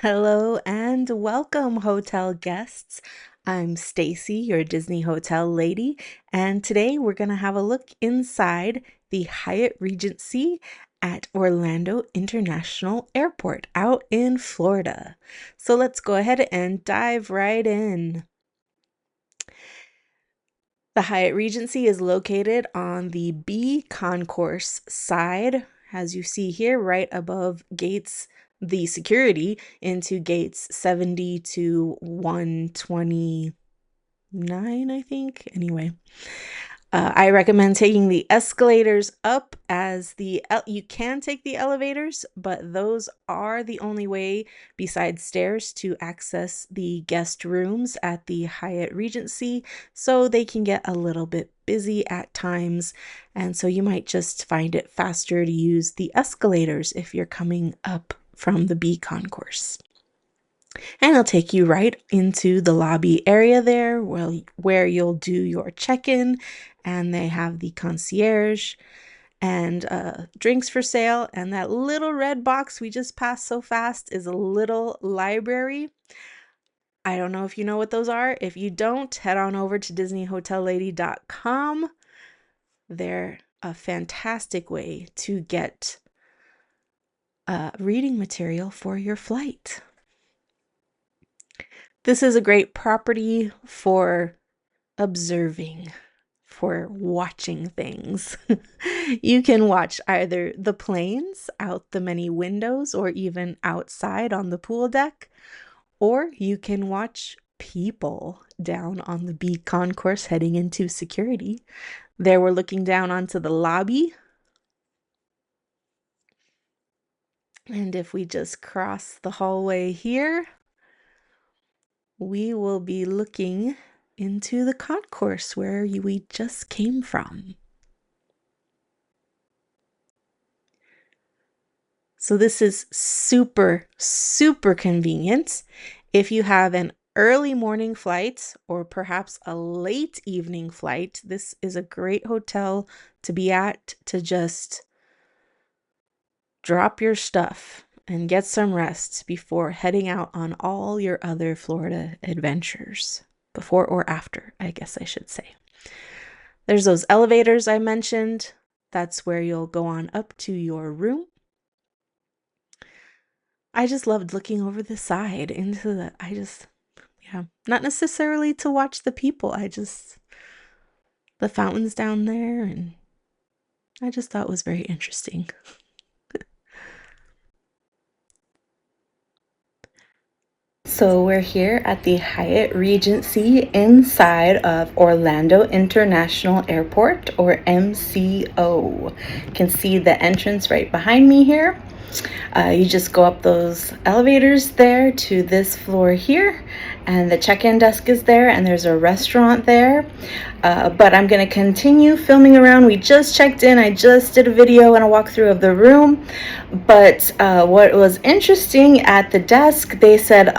Hello and welcome, hotel guests. I'm Stacy, your Disney hotel lady, and today we're going to have a look inside the Hyatt Regency at Orlando International Airport out in Florida. So let's go ahead and dive right in. The Hyatt Regency is located on the B concourse side, as you see here, right above the security into gates 70 to 129, I think. Anyway, I recommend taking the escalators up as you can take the elevators, but those are the only way besides stairs to access the guest rooms at the Hyatt Regency, so they can get a little bit busy at times, and so you might just find it faster to use the escalators if you're coming up from the B concourse. And it'll take you right into the lobby area there where you'll do your check-in, and they have the concierge and drinks for sale. And that little red box we just passed so fast is a little library. I don't know if you know what those are. If you don't, head on over to DisneyHotelLady.com. They're a fantastic way to get reading material for your flight. This is a great property for observing, for watching things. You can watch either the planes out the many windows or even outside on the pool deck, or you can watch people down on the B concourse heading into security. There we're looking down onto the lobby. And if we just cross the hallway here, we will be looking into the concourse where we just came from. So this is super, super convenient if you have an early morning flight or perhaps a late evening flight. This is a great hotel to be at to just drop your stuff and get some rest before heading out on all your other Florida adventures. Before or after, I guess I should say. There's those elevators I mentioned. That's where you'll go on up to your room. I just loved looking over the side into not necessarily to watch the people. The fountains down there, and I just thought it was very interesting. So we're here at the Hyatt Regency inside of Orlando International Airport, or MCO. You can see the entrance right behind me here. You just go up those elevators there to this floor here, and the check-in desk is there, and there's a restaurant there. But I'm going to continue filming around. We just checked in. I just did a video and a walkthrough of the room. But what was interesting at the desk, they said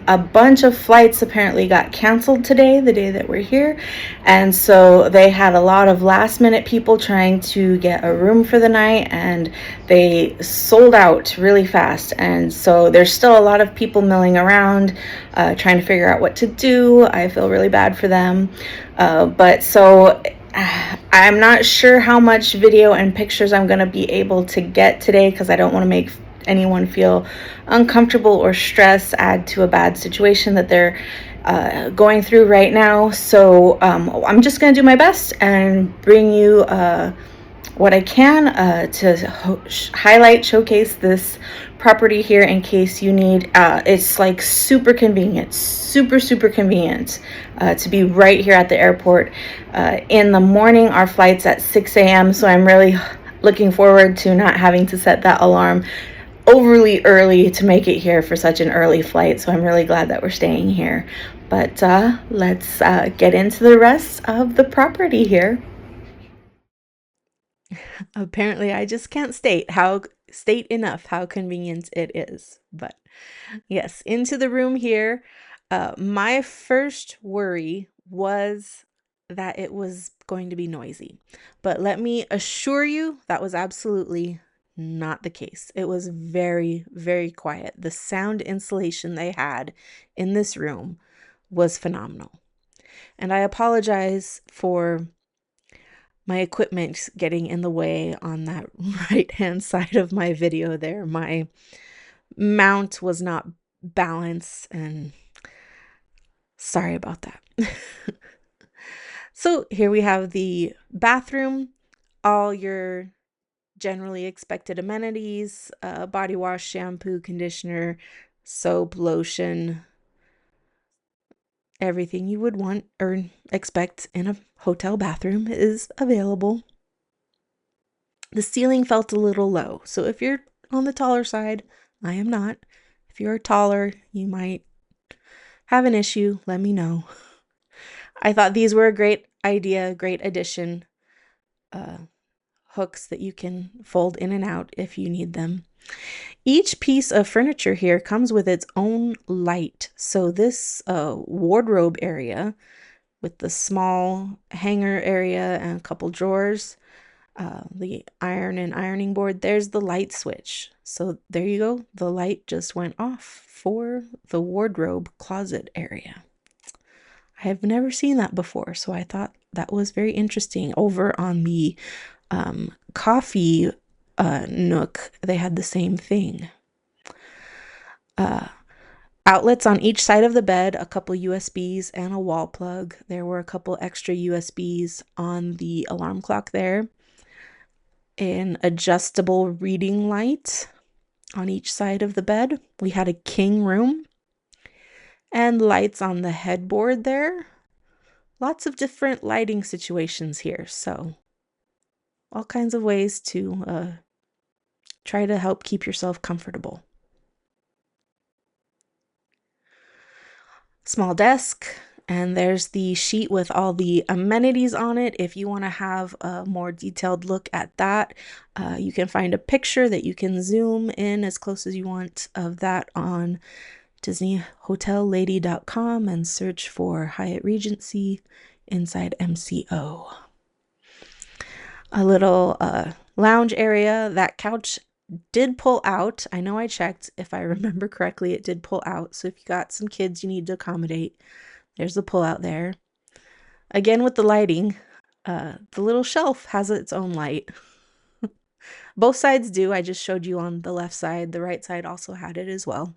a bunch of flights apparently got canceled today, the day that we're here. And so they had a lot of last minute people trying to get a room for the night, and they sold out really fast. And so there's still a lot of people milling around trying to figure out what to do. I feel really bad for them. But so I'm not sure how much video and pictures I'm going to be able to get today, because I don't want to make anyone feel uncomfortable or stress, add to a bad situation that they're going through right now. So I'm just going to do my best and bring you what I can to highlight, showcase this property here in case you need. It's like super convenient, super convenient to be right here at the airport. In the morning, our flight's at 6 a.m. So I'm really looking forward to not having to set that alarm overly early to make it here for such an early flight. So I'm really glad that we're staying here. But let's get into the rest of the property here. Apparently, I just can't state enough how convenient it is. But yes, into the room here. My first worry was that it was going to be noisy, but let me assure you that was absolutely not the case. It was very, very quiet. The sound insulation they had in this room was phenomenal. And I apologize for my equipment getting in the way on that right-hand side of my video there. My mount was not balanced, and sorry about that. So here we have the bathroom, all your generally expected amenities, body wash, shampoo, conditioner, soap, lotion, everything you would want or expect in a hotel bathroom is available. The ceiling felt a little low, so if you're on the taller side, I am not. If you're taller, you might have an issue, let me know. I thought these were a great idea, great addition. Hooks that you can fold in and out if you need them. Each piece of furniture here comes with its own light. So this wardrobe area with the small hanger area and a couple drawers, the iron and ironing board, there's the light switch. So there you go. The light just went off for the wardrobe closet area. I have never seen that before, so I thought that was very interesting. Over on the coffee nook, they had the same thing. Outlets on each side of the bed, a couple USBs and a wall plug. There were a couple extra USBs on the alarm clock there. An adjustable reading light on each side of the bed. We had a king room and lights on the headboard there. Lots of different lighting situations here, so all kinds of ways to try to help keep yourself comfortable. Small desk, and there's the sheet with all the amenities on it. If you want to have a more detailed look at that, you can find a picture that you can zoom in as close as you want of that on DisneyHotelLady.com and search for Hyatt Regency inside MCO. A little lounge area. That couch did pull out. I know I checked. If I remember correctly, it did pull out. So if you got some kids you need to accommodate, there's the pull out there. Again, with the lighting, the little shelf has its own light. Both sides do. I just showed you on the left side. The right side also had it as well.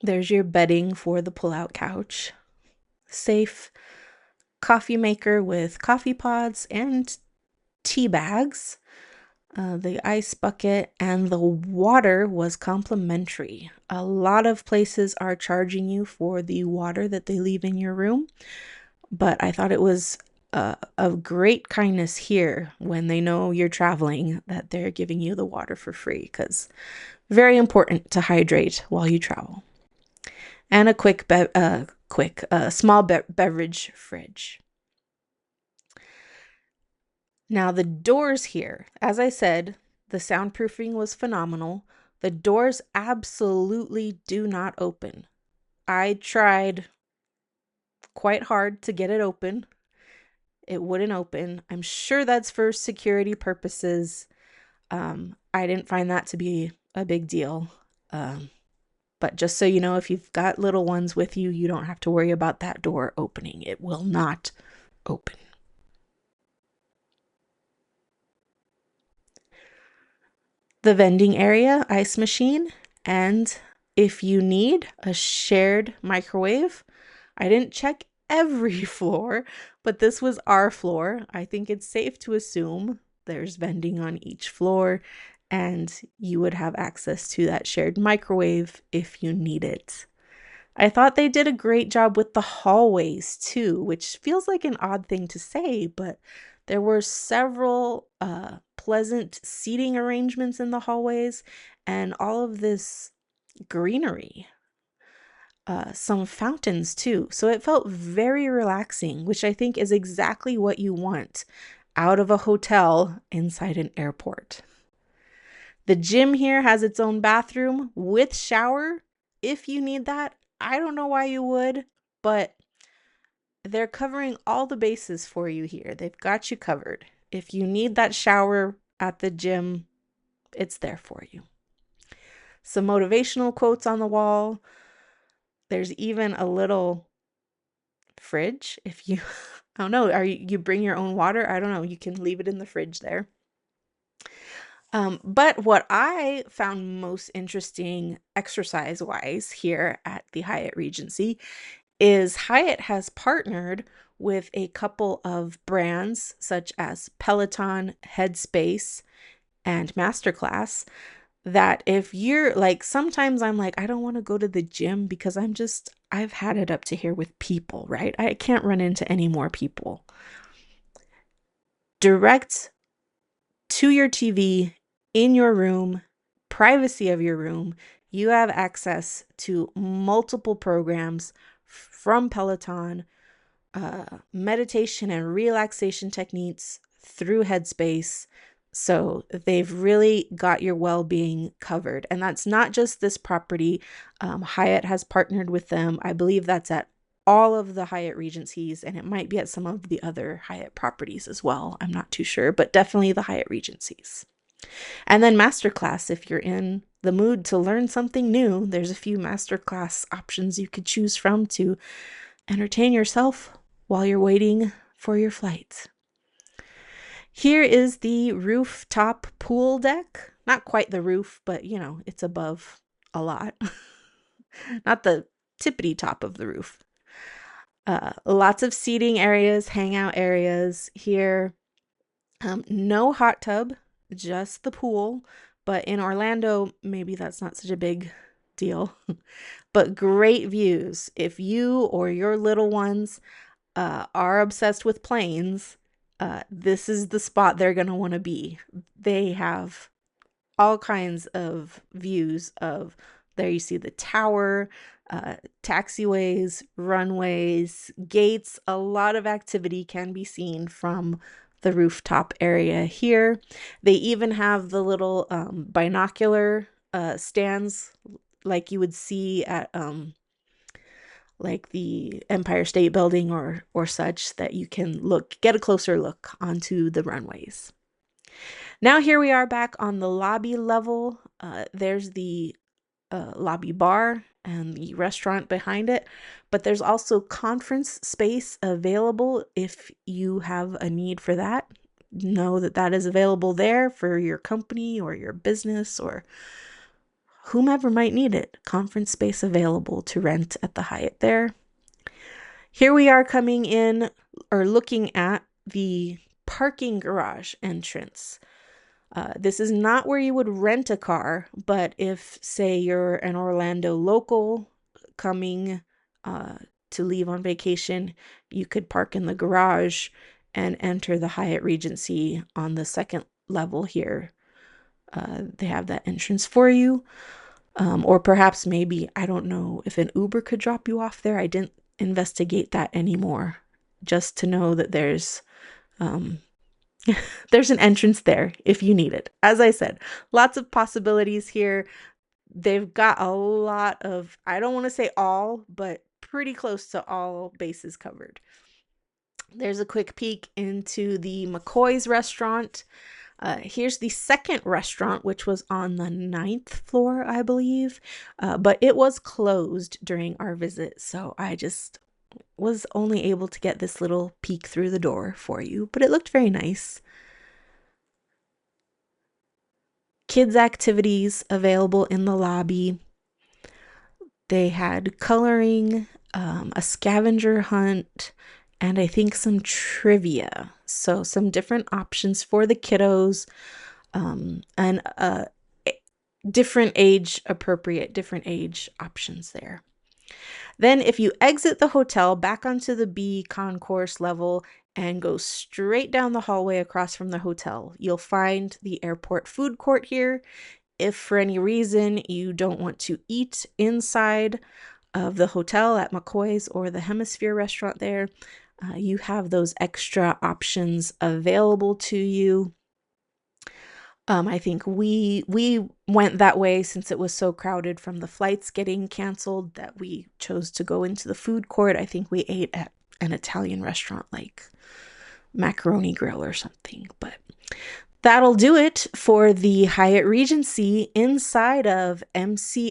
There's your bedding for the pull-out couch. Safe coffee maker with coffee pods and tea bags. The ice bucket and the water was complimentary. A lot of places are charging you for the water that they leave in your room, but I thought it was of great kindness here when they know you're traveling that they're giving you the water for free, because very important to hydrate while you travel. And a small beverage fridge. Now the doors here, as I said, the soundproofing was phenomenal. The doors absolutely do not open. I tried quite hard to get it open. It wouldn't open. I'm sure that's for security purposes. I didn't find that to be a big deal. But just so you know, if you've got little ones with you, you don't have to worry about that door opening. It will not open. The vending area, ice machine, and if you need a shared microwave. I didn't check every floor, but this was our floor. I think it's safe to assume there's vending on each floor, and you would have access to that shared microwave if you need it. I thought they did a great job with the hallways too, which feels like an odd thing to say, but there were several pleasant seating arrangements in the hallways and all of this greenery. Some fountains too. So it felt very relaxing, which I think is exactly what you want out of a hotel inside an airport. The gym here has its own bathroom with shower if you need that. I don't know why you would, but they're covering all the bases for you here. They've got you covered. If you need that shower at the gym, it's there for you. Some motivational quotes on the wall. There's even a little fridge if you, I don't know, you bring your own water? I don't know. You can leave it in the fridge there. But what I found most interesting exercise-wise here at the Hyatt Regency is Hyatt has partnered with a couple of brands such as Peloton, Headspace, and Masterclass that if you're like, sometimes I'm like, I don't want to go to the gym because I've had it up to here with people, right? I can't run into any more people. Direct to your TV in your room, privacy of your room, you have access to multiple programs from Peloton, meditation and relaxation techniques through Headspace. So they've really got your well-being covered. And that's not just this property. Hyatt has partnered with them. I believe that's at all of the Hyatt Regencies, and it might be at some of the other Hyatt properties as well. I'm not too sure, but definitely the Hyatt Regencies. And then Masterclass, if you're in the mood to learn something new, there's a few Masterclass options you could choose from to entertain yourself while you're waiting for your flight. Here is the rooftop pool deck. Not quite the roof, but you know, it's above a lot. Not the tippity top of the roof. Lots of seating areas, hangout areas here. No hot tub, just the pool. But in Orlando, maybe that's not such a big deal. But great views. If you or your little ones are obsessed with planes, this is the spot they're going to want to be. They have all kinds of views of, there you see the tower, taxiways, runways, gates. A lot of activity can be seen from the rooftop area here. They even have the little binocular stands like you would see at like the Empire State Building or such, that you can get a closer look onto the runways. Now here we are back on the lobby level. There's the lobby bar and the restaurant behind it, but there's also conference space available if you have a need for that. Know that that is available there for your company or your business or whomever might need it. Conference space available to rent at the Hyatt there. Here we are coming in or looking at the parking garage entrance. This is not where you would rent a car, but if, say, you're an Orlando local coming to leave on vacation, you could park in the garage and enter the Hyatt Regency on the second level here. They have that entrance for you. Or perhaps maybe, I don't know if an Uber could drop you off there. I didn't investigate that anymore, just to know that there's there's an entrance there if you need it. As I said, lots of possibilities here. They've got a lot of, I don't want to say all, but pretty close to all bases covered. There's a quick peek into the McCoy's restaurant. Here's the second restaurant, which was on the 9th floor, I believe, but it was closed during our visit, so I just was only able to get this little peek through the door for you, but it looked very nice. Kids activities available in the lobby. They had coloring, a scavenger hunt, and I think some trivia. So some different options for the kiddos, and different age options there. Then if you exit the hotel back onto the B concourse level and go straight down the hallway across from the hotel, you'll find the airport food court here. If for any reason you don't want to eat inside of the hotel at McCoy's or the Hemisphere restaurant there, you have those extra options available to you. I think we went that way since it was so crowded from the flights getting canceled that we chose to go into the food court. I think we ate at an Italian restaurant like Macaroni Grill or something. But that'll do it for the Hyatt Regency inside of MCO.